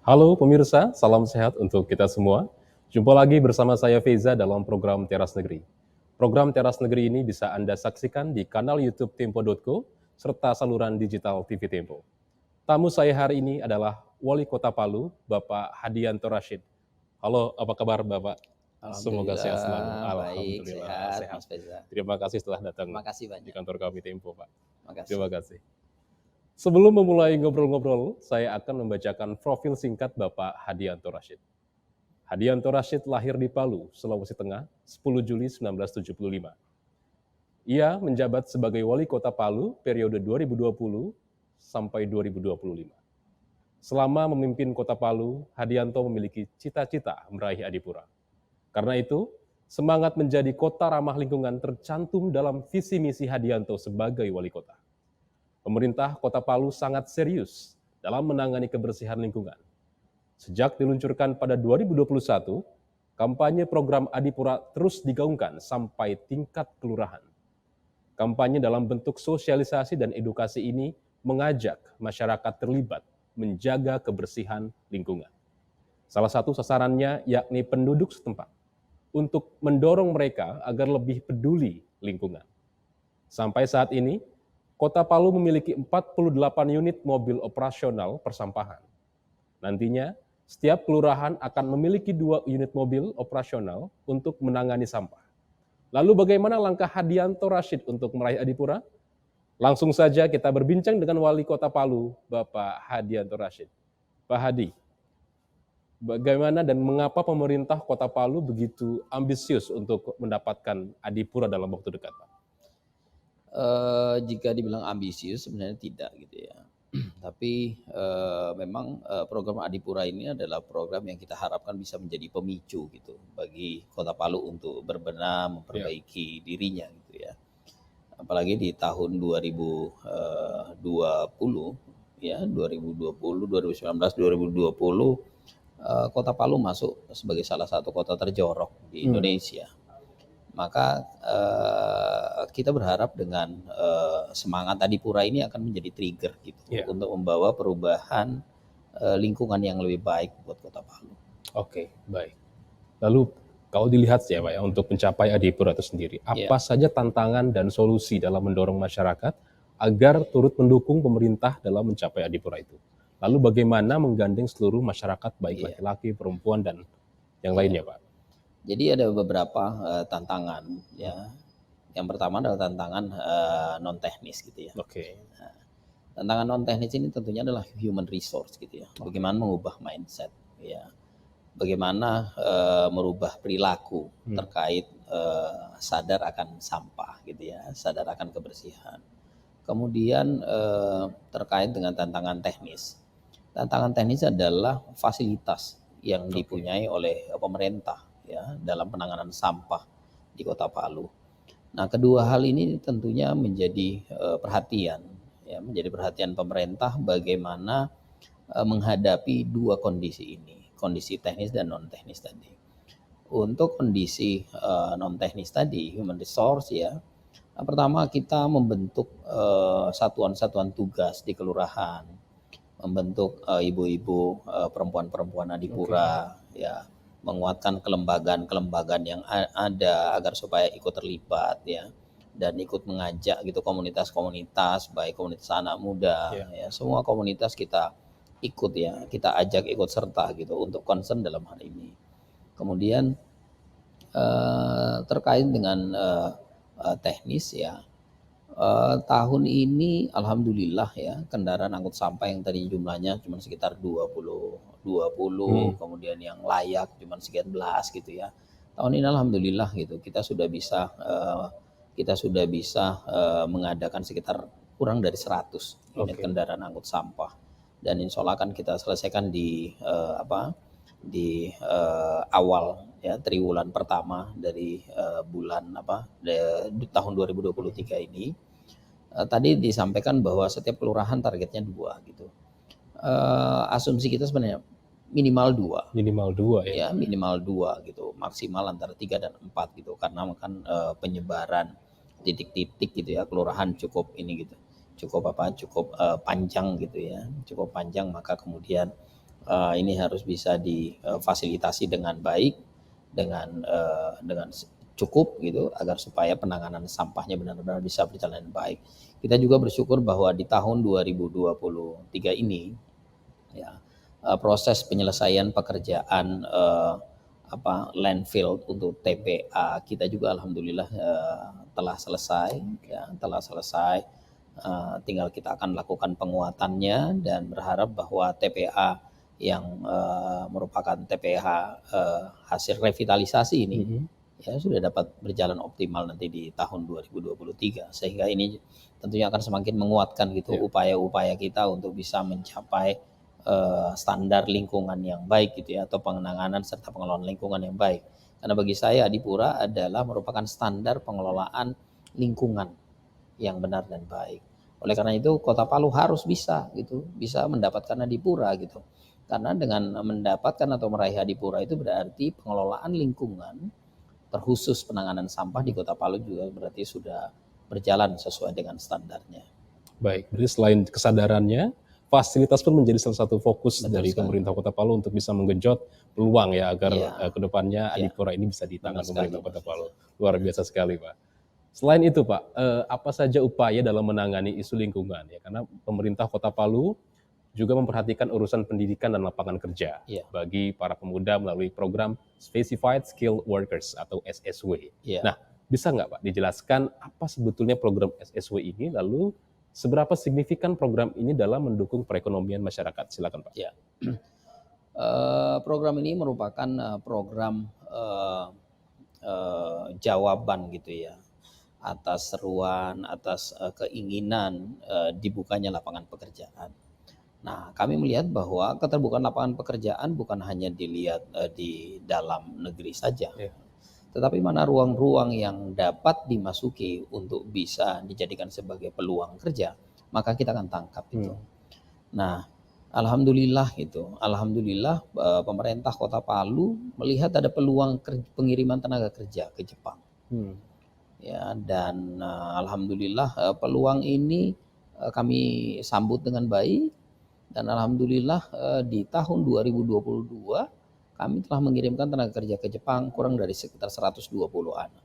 Halo pemirsa, salam sehat untuk kita semua. Jumpa lagi bersama saya Feza dalam program Teras Negeri. Program Teras Negeri ini bisa Anda saksikan di kanal YouTube Tempo.co serta saluran digital TV Tempo. Tamu saya hari ini adalah Wali Kota Palu, Bapak Hadianto Rashid. Halo, apa kabar Bapak? Semoga sehat selalu. Alhamdulillah, baik, Alhamdulillah sehat, sehat. Mas Feza. Terima kasih telah datang Terima kasih di banyak. kantor kami Tempo, Pak. Terima Makasih. kasih. Sebelum memulai ngobrol-ngobrol, saya akan membacakan profil singkat Bapak Hadianto Rashid. Hadianto Rashid lahir di Palu, Sulawesi Tengah, 10 Juli 1975. Ia menjabat sebagai Wali Kota Palu periode 2020 sampai 2025. Selama memimpin Kota Palu, Hadianto memiliki cita-cita meraih Adipura. Karena itu, semangat menjadi kota ramah lingkungan tercantum dalam visi misi Hadianto sebagai Wali Kota. Pemerintah Kota Palu sangat serius dalam menangani kebersihan lingkungan. Sejak diluncurkan pada 2021, kampanye program Adipura terus digaungkan sampai tingkat kelurahan. Kampanye dalam bentuk sosialisasi dan edukasi ini mengajak masyarakat terlibat menjaga kebersihan lingkungan. Salah satu sasarannya yakni penduduk setempat untuk mendorong mereka agar lebih peduli lingkungan. Sampai saat ini, Kota Palu memiliki 48 unit mobil operasional persampahan. Nantinya, setiap kelurahan akan memiliki 2 unit mobil operasional untuk menangani sampah. Lalu bagaimana langkah Hadianto Rashid untuk meraih Adipura? Langsung saja kita berbincang dengan Wali Kota Palu, Bapak Hadianto Rashid. Pak Hadi, bagaimana dan mengapa pemerintah Kota Palu begitu ambisius untuk mendapatkan Adipura dalam waktu dekat, Pak? Jika dibilang ambisius sebenarnya tidak gitu ya. Tapi memang program Adipura ini adalah program yang kita harapkan bisa menjadi pemicu gitu bagi Kota Palu untuk berbenah, Ya. memperbaiki dirinya gitu ya. Apalagi di tahun 2020 ya, 2020, 2019, 2020 Kota Palu masuk sebagai salah satu kota terjorok di Indonesia. Maka kita berharap dengan semangat Adipura ini akan menjadi trigger gitu untuk membawa perubahan lingkungan yang lebih baik buat Kota Palu. Oke, baik. Lalu kalau dilihat ya Pak ya, untuk mencapai Adipura itu sendiri, apa saja tantangan dan solusi dalam mendorong masyarakat agar turut mendukung pemerintah dalam mencapai Adipura itu? Lalu bagaimana menggandeng seluruh masyarakat, baik laki-laki, perempuan, dan yang lainnya Pak? Jadi ada beberapa tantangan ya. Yang pertama adalah tantangan non teknis gitu ya. Nah, tantangan non teknis ini tentunya adalah human resource gitu ya. Bagaimana mengubah mindset ya. Bagaimana merubah perilaku terkait sadar akan sampah gitu ya, sadar akan kebersihan. Kemudian terkait dengan tantangan teknis. Tantangan teknis adalah fasilitas yang dipunyai oleh pemerintah ya dalam penanganan sampah di Kota Palu. Nah, kedua hal ini tentunya menjadi perhatian ya, menjadi perhatian pemerintah bagaimana menghadapi dua kondisi ini, kondisi teknis dan non teknis tadi. Untuk kondisi non teknis tadi, human resource ya. Pertama kita membentuk satuan-satuan tugas di kelurahan, membentuk ibu-ibu perempuan-perempuan Adipura ya, menguatkan kelembagaan-kelembagaan yang ada agar supaya ikut terlibat ya, dan ikut mengajak gitu komunitas-komunitas, baik komunitas anak muda ya, semua komunitas kita ikut ya, kita ajak ikut serta gitu untuk concern dalam hal ini. Kemudian terkait dengan teknis ya, tahun ini alhamdulillah ya, kendaraan angkut sampah yang tadi jumlahnya cuma sekitar 20, kemudian yang layak cuma sekian belas gitu ya. Tahun ini alhamdulillah gitu, kita sudah bisa mengadakan sekitar kurang dari 100 unit kendaraan angkut sampah. Dan insya Allah akan kita selesaikan di awal ya, triwulan pertama dari tahun 2023 ini. Tadi disampaikan bahwa setiap kelurahan targetnya 2 gitu. Asumsi kita sebenarnya minimal 2. Minimal 2 ya. Ya, minimal 2 gitu. Maksimal antara 3 dan 4 gitu. Karena kan penyebaran titik-titik gitu ya, kelurahan cukup ini gitu. Cukup panjang gitu ya. Cukup panjang, maka kemudian ini harus bisa difasilitasi dengan baik, dengan cukup gitu, agar supaya penanganan sampahnya benar-benar bisa berjalan dengan baik. Kita juga bersyukur bahwa di tahun 2023 ini ya, proses penyelesaian pekerjaan landfill untuk TPA kita juga alhamdulillah telah selesai ya, telah selesai. Tinggal kita akan lakukan penguatannya dan berharap bahwa TPA yang merupakan TPA hasil revitalisasi ini ya sudah dapat berjalan optimal nanti di tahun 2023, sehingga ini tentunya akan semakin menguatkan gitu upaya-upaya kita untuk bisa mencapai standar lingkungan yang baik gitu ya, atau penanganan serta pengelolaan lingkungan yang baik. Karena bagi saya Adipura adalah merupakan standar pengelolaan lingkungan yang benar dan baik. Oleh karena itu Kota Palu harus bisa mendapatkan Adipura gitu. Karena dengan mendapatkan atau meraih Adipura itu berarti pengelolaan lingkungan terkhusus penanganan sampah di Kota Palu juga berarti sudah berjalan sesuai dengan standarnya. Baik, jadi selain kesadarannya, fasilitas pun menjadi salah satu fokus dari pemerintah Kota Palu untuk bisa menggenjot peluang ya agar kedepannya Adipura ini bisa ditangani pemerintah Kota Palu. Luar biasa sekali, Pak. Selain itu, Pak, apa saja upaya dalam menangani isu lingkungan ya? Karena pemerintah Kota Palu juga memperhatikan urusan pendidikan dan lapangan kerja bagi para pemuda melalui program Specified Skill Workers atau SSW. Nah, bisa nggak Pak dijelaskan apa sebetulnya program SSW ini, lalu seberapa signifikan program ini dalam mendukung perekonomian masyarakat? Silakan Pak. Ya. Program ini merupakan program jawaban gitu ya atas seruan, atas keinginan dibukanya lapangan pekerjaan. Nah, kami melihat bahwa keterbukaan lapangan pekerjaan bukan hanya dilihat di dalam negeri saja, tetapi mana ruang-ruang yang dapat dimasuki untuk bisa dijadikan sebagai peluang kerja, maka kita akan tangkap itu. Nah, alhamdulillah pemerintah Kota Palu melihat ada peluang pengiriman tenaga kerja ke Jepang. Ya, dan alhamdulillah peluang ini kami sambut dengan baik. Dan alhamdulillah di tahun 2022 kami telah mengirimkan tenaga kerja ke Jepang kurang dari sekitar 120 anak.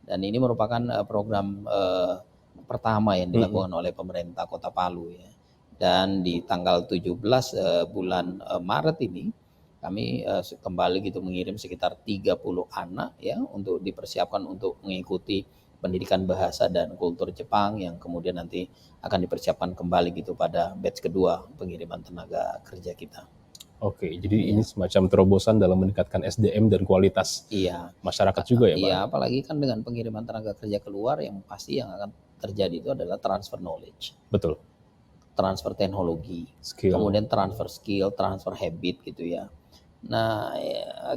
Dan ini merupakan program pertama yang dilakukan oleh pemerintah Kota Palu ya. Dan di tanggal 17 bulan Maret ini kami kembali gitu mengirim sekitar 30 anak ya untuk dipersiapkan untuk mengikuti pendidikan bahasa dan kultur Jepang yang kemudian nanti akan dipersiapkan kembali gitu pada batch kedua pengiriman tenaga kerja kita. Jadi ini semacam terobosan dalam meningkatkan SDM dan kualitas masyarakat juga ya Pak? Iya, apalagi kan dengan pengiriman tenaga kerja keluar yang pasti yang akan terjadi itu adalah transfer knowledge. Betul. Transfer teknologi, kemudian transfer skill, transfer habit gitu ya. Nah,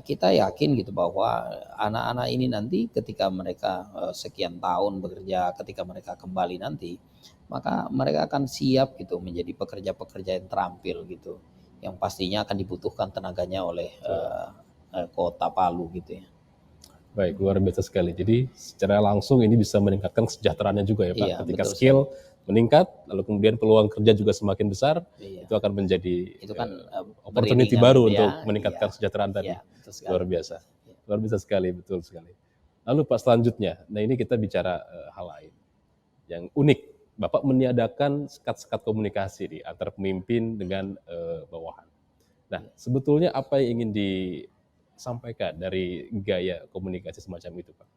kita yakin gitu bahwa anak-anak ini nanti ketika mereka sekian tahun bekerja, ketika mereka kembali nanti, maka mereka akan siap gitu menjadi pekerja-pekerja yang terampil gitu, yang pastinya akan dibutuhkan tenaganya oleh Kota Palu gitu ya. Baik, luar biasa sekali. Jadi secara langsung ini bisa meningkatkan kesejahteraannya juga ya Pak. Ketika skill meningkat, lalu kemudian peluang kerja juga semakin besar, itu akan menjadi opportunity baru untuk meningkatkan kesejahteraan tadi. Luar biasa. Luar biasa sekali, betul sekali. Lalu Pak selanjutnya, nah ini kita bicara hal lain yang unik. Bapak meniadakan sekat-sekat komunikasi antara pemimpin dengan bawahan. Nah, sebetulnya apa yang ingin disampaikan dari gaya komunikasi semacam itu Pak?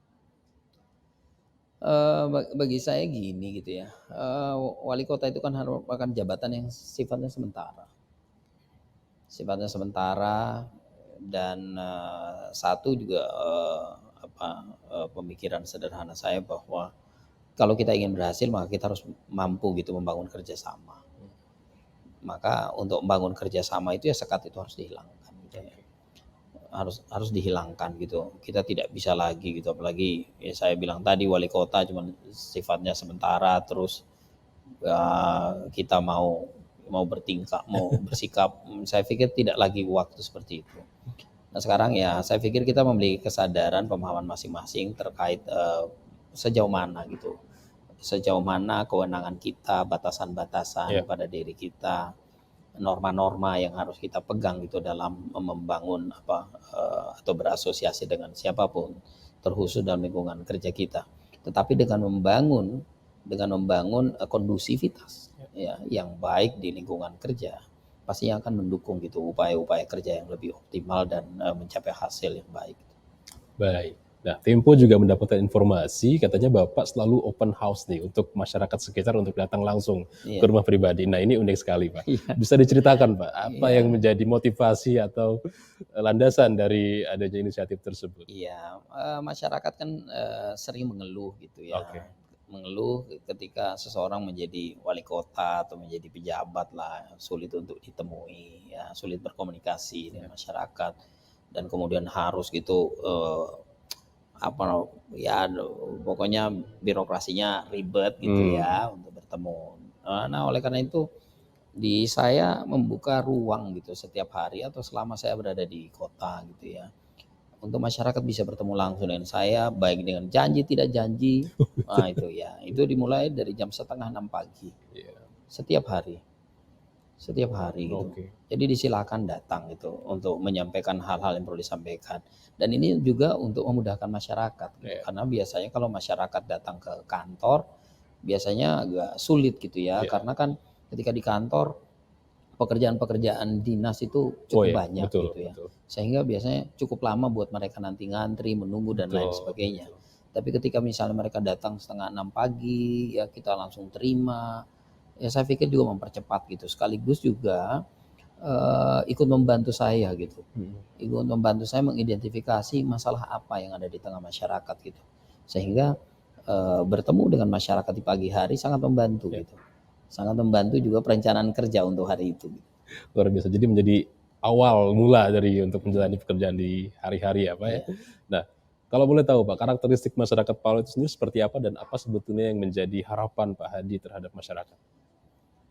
Bagi saya gini gitu ya, wali kota itu kan merupakan jabatan yang sifatnya sementara dan satu juga pemikiran sederhana saya bahwa kalau kita ingin berhasil maka kita harus mampu gitu membangun kerjasama. Maka untuk membangun kerjasama itu ya sekat itu harus dihilangkan. Gitu ya. Harus dihilangkan gitu. Kita tidak bisa lagi gitu, apalagi ya saya bilang tadi wali kota cuma sifatnya sementara, terus kita mau bertingkah, mau bersikap, saya pikir tidak lagi waktu seperti itu. Nah sekarang ya saya pikir kita memiliki kesadaran pemahaman masing-masing terkait sejauh mana kewenangan kita, batasan-batasan pada diri kita. norma-norma yang harus kita pegang gitu dalam membangun atau berasosiasi dengan siapapun, terkhusus dalam lingkungan kerja kita. Tetapi dengan membangun kondusivitas ya yang baik di lingkungan kerja, pastinya akan mendukung gitu upaya-upaya kerja yang lebih optimal dan mencapai hasil yang baik. Baik. Nah, Tempo juga mendapatkan informasi katanya Bapak selalu open house nih untuk masyarakat sekitar untuk datang langsung ke rumah pribadi. Nah, ini unik sekali, Pak. Bisa diceritakan, Pak, apa yang menjadi motivasi atau landasan dari adanya inisiatif tersebut? Iya, masyarakat kan sering mengeluh gitu ya. Mengeluh ketika seseorang menjadi wali kota atau menjadi pejabat lah, sulit untuk ditemui, ya, sulit berkomunikasi dengan masyarakat, dan kemudian harus gitu pokoknya birokrasinya ribet gitu ya untuk bertemu. Nah, oleh karena itu saya membuka ruang gitu setiap hari atau selama saya berada di kota gitu ya, untuk masyarakat bisa bertemu langsung dengan saya, baik dengan janji tidak janji. Nah itu ya, itu dimulai dari jam 5:30 pagi setiap hari gitu. Jadi disilakan datang gitu untuk menyampaikan hal-hal yang perlu disampaikan, dan ini juga untuk memudahkan masyarakat gitu. Karena biasanya kalau masyarakat datang ke kantor biasanya agak sulit gitu ya, karena kan ketika di kantor pekerjaan-pekerjaan dinas itu cukup banyak gitu ya, sehingga biasanya cukup lama buat mereka nanti ngantri, menunggu dan lain sebagainya. Tapi ketika misalnya mereka datang 5:30 pagi ya kita langsung terima, ya saya pikir juga mempercepat gitu, sekaligus juga ikut membantu saya gitu, ikut membantu saya mengidentifikasi masalah apa yang ada di tengah masyarakat gitu, sehingga bertemu dengan masyarakat di pagi hari sangat membantu gitu, sangat membantu juga perencanaan kerja untuk hari itu. Luar biasa, jadi menjadi awal mula dari untuk menjalani pekerjaan di hari-hari ya Pak ya. Nah, kalau boleh tahu Pak, karakteristik masyarakat Palu itu sendiri seperti apa dan apa sebetulnya yang menjadi harapan Pak Hadi terhadap masyarakat?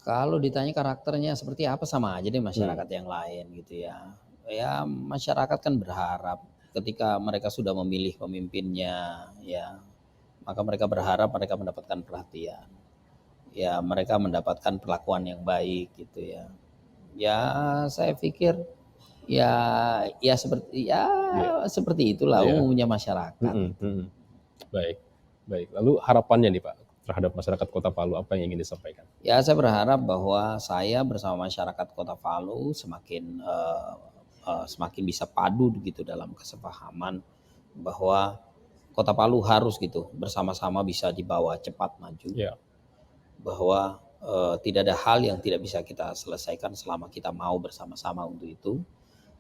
Kalau ditanya karakternya seperti apa, sama aja deh masyarakat yang lain gitu ya. Ya masyarakat kan berharap ketika mereka sudah memilih pemimpinnya ya, maka mereka berharap mereka mendapatkan perhatian. Ya mereka mendapatkan perlakuan yang baik gitu ya. Ya saya pikir seperti itulah umumnya masyarakat. Baik. Lalu harapannya nih Pak terhadap masyarakat Kota Palu, apa yang ingin disampaikan? Ya saya berharap bahwa saya bersama masyarakat Kota Palu semakin bisa padu gitu dalam kesepahaman bahwa Kota Palu harus gitu bersama-sama bisa dibawa cepat maju. Bahwa tidak ada hal yang tidak bisa kita selesaikan selama kita mau bersama-sama untuk itu,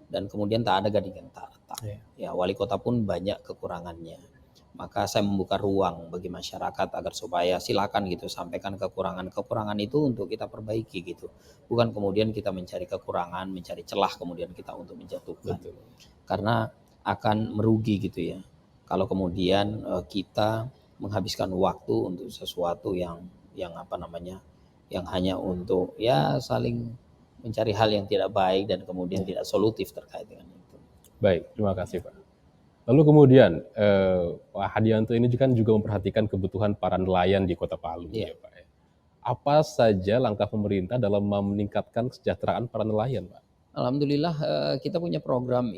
dan kemudian tak ada gading yang tak retak. Ya wali kota pun banyak kekurangannya, maka saya membuka ruang bagi masyarakat agar supaya silakan gitu sampaikan kekurangan itu untuk kita perbaiki gitu, bukan kemudian kita mencari kekurangan, mencari celah kemudian kita untuk menjatuhkan. Karena akan merugi gitu ya kalau kemudian kita menghabiskan waktu untuk sesuatu yang hanya untuk ya saling mencari hal yang tidak baik dan kemudian tidak solutif terkait dengan itu. Baik, terima kasih Pak. Lalu kemudian Pak Hadianto ini kan juga memperhatikan kebutuhan para nelayan di Kota Palu ya Pak. Apa saja langkah pemerintah dalam meningkatkan kesejahteraan para nelayan Pak? Alhamdulillah kita punya program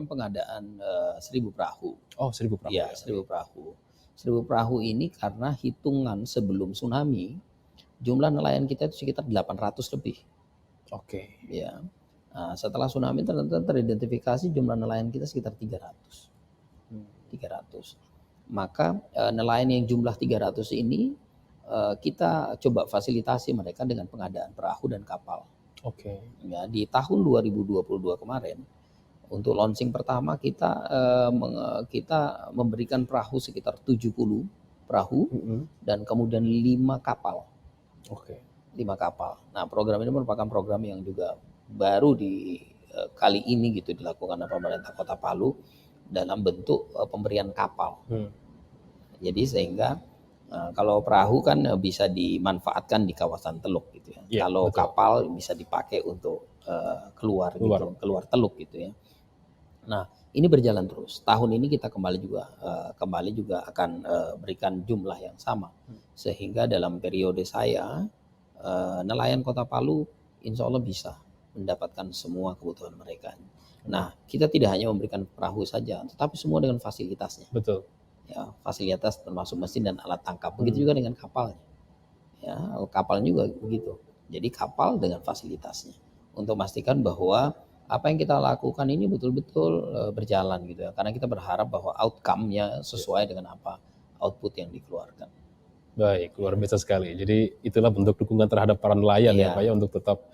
pengadaan 1000 perahu. Oh 1000 perahu. Ya 1000 perahu. 1000 perahu ini karena hitungan sebelum tsunami jumlah nelayan kita itu sekitar 800 lebih. Ya. Nah, setelah tsunami ternyata teridentifikasi jumlah nelayan kita sekitar 300. Maka nelayan yang jumlah 300 ini kita coba fasilitasi mereka dengan pengadaan perahu dan kapal. Ya, di tahun 2022 kemarin untuk launching pertama kita memberikan perahu sekitar 70 perahu dan kemudian 5 kapal. 5 kapal. Nah, program ini merupakan program yang juga baru di kali ini gitu dilakukan oleh pemerintah Kota Palu dalam bentuk pemberian kapal. Jadi sehingga kalau perahu kan bisa dimanfaatkan di kawasan teluk gitu ya. Kalau kapal bisa dipakai untuk keluar teluk gitu ya. Nah, ini berjalan terus. Tahun ini kita kembali juga akan berikan jumlah yang sama. Sehingga dalam periode saya nelayan Kota Palu insya Allah bisa mendapatkan semua kebutuhan mereka. Nah, kita tidak hanya memberikan perahu saja, tetapi semua dengan fasilitasnya. Betul. Ya, fasilitas termasuk mesin dan alat tangkap. Begitu juga dengan kapalnya. Ya, kapal juga begitu. Jadi kapal dengan fasilitasnya untuk memastikan bahwa apa yang kita lakukan ini betul-betul berjalan gitu ya. Karena kita berharap bahwa outcome-nya sesuai dengan apa output yang dikeluarkan. Baik, luar biasa sekali. Jadi itulah bentuk dukungan terhadap para nelayan ya Pak ya, untuk tetap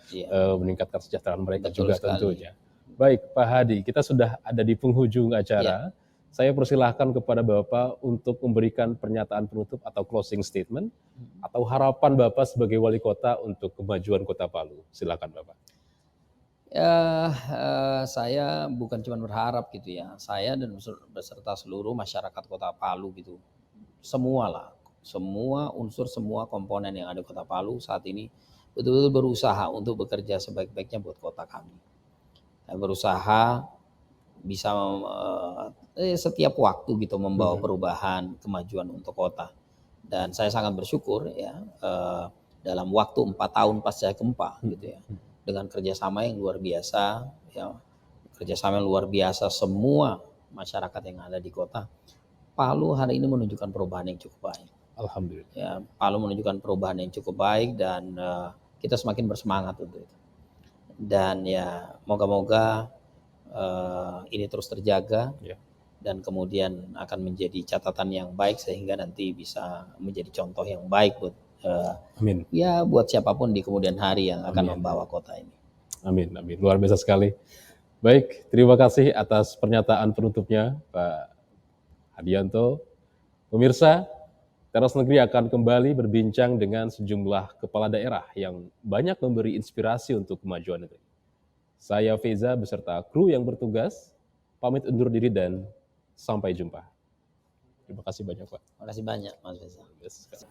meningkatkan kesejahteraan mereka. Betul juga sekali. Tentunya. Baik Pak Hadi, kita sudah ada di penghujung acara. Saya persilahkan kepada Bapak untuk memberikan pernyataan penutup atau closing statement atau harapan Bapak sebagai wali kota untuk kemajuan Kota Palu. Silakan Bapak. Saya bukan cuma berharap gitu ya, saya dan beserta seluruh masyarakat Kota Palu gitu, semua unsur, semua komponen yang ada di Kota Palu saat ini betul-betul berusaha untuk bekerja sebaik-baiknya buat kota kami. Dan berusaha bisa setiap waktu gitu membawa perubahan, kemajuan untuk kota. Dan saya sangat bersyukur ya dalam waktu 4 tahun pasca gempa gitu ya, dengan kerjasama yang luar biasa ya, semua masyarakat yang ada di kota Palu hari ini menunjukkan perubahan yang cukup baik. Alhamdulillah. Ya, Palu menunjukkan perubahan yang cukup baik dan kita semakin bersemangat untuk itu. Dan ya moga-moga ini terus terjaga dan kemudian akan menjadi catatan yang baik sehingga nanti bisa menjadi contoh yang baik buat amin. Ya buat siapapun di kemudian hari yang akan membawa kota ini. Amin, amin. Luar biasa sekali. Baik, terima kasih atas pernyataan penutupnya Pak Hadianto. Pemirsa, Teras Negeri akan kembali berbincang dengan sejumlah kepala daerah yang banyak memberi inspirasi untuk kemajuan negeri. Saya Feza beserta kru yang bertugas, pamit undur diri dan sampai jumpa. Terima kasih banyak Pak. Terima kasih banyak Mas Feza.